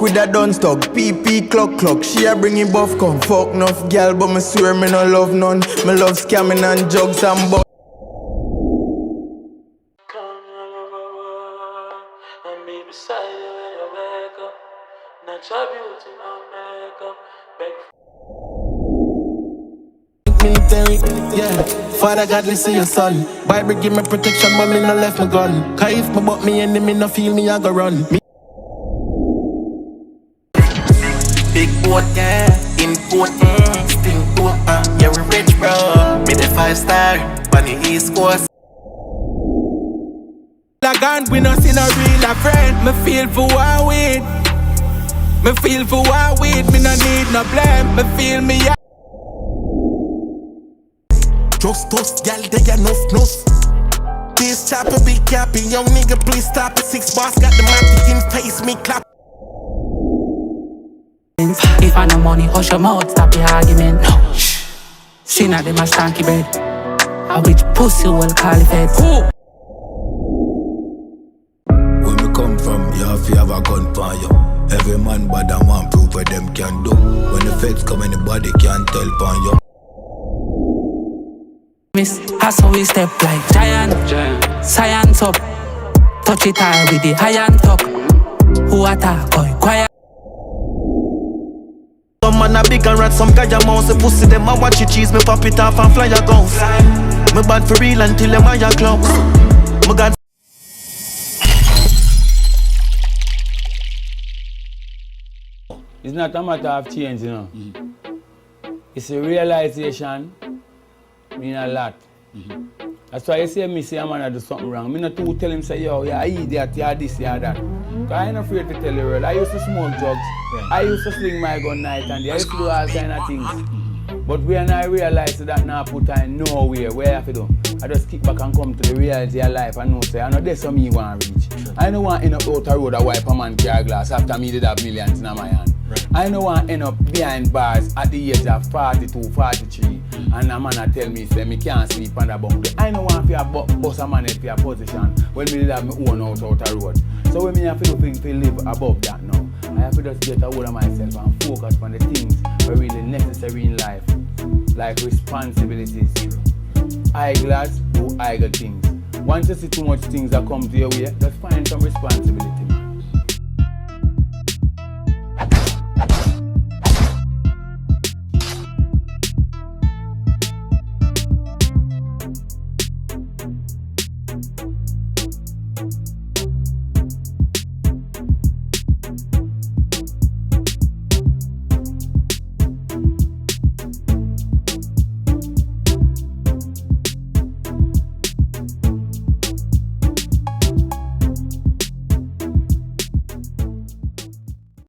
fuck with a dunce dog. PP clock. She a bring it buff come. Fuck enough girl, but me swear me no love none. Me love scamming and drugs and butt. Military, yeah. Father God, listen your son. Bible give me protection, but me no left my gun. Cause if me but me enemy no feel me, I go run. Big boat, yeah. Important, stink boat, yeah, we rich, bro. Me the 5-star, on the East Coast. Like and we no see no real friend. Me feel for war with. Me feel for war with. Me no need no blame. Me feel me. Just us, gal, they got enough. This chopper big capping, young nigga, please stop it. 6 bars got the matic in face, me clap. If I no money, hush your mouth, stop the argument. No, shh. She not in my stanky bed. I which pussy will call it feds. Where me come from, you have to have a gun for you. Every man bad and one proof what them can do. When the feds come, anybody can tell upon you. Miss, I saw we step like giant. Science up. Touch it high with the high and talk. Who attack, boy, quiet. Some man a big and rat, some guy a mouse. A pussy them a watch it cheese, me pop it off and fly a guns. Me bad for real until them a ya clowns. Me got it's not a matter of change, you know. It's a realization. Mean a lot. That's why you see me say a man do something wrong. Me not to tell him say, yo, you're an idiot, you're this, you're that. Cause I ain't afraid to tell the world. I used to smoke drugs. I used to sling my gun night and day. I used to do all kind of things. But when I realize that now put time nowhere, where I have to do? I just kick back and come to the reality of life and know say, I know that's what me want to reach. I don't want to end up out the road a wipe a man car glass after me did have millions in my hand. I don't want to end up behind bars at the age of 42, 43 and a man tell me say me can't sleep on the bunk. I don't want to bust a man in a position when me did have my own out the road. So when me have to do things to live above that now, I have to just get a hold of myself and focus on the things that are really necessary in life, like responsibilities. Eyeglass, do eyeglass things. Once you see too much things that come to your way, just find some responsibility.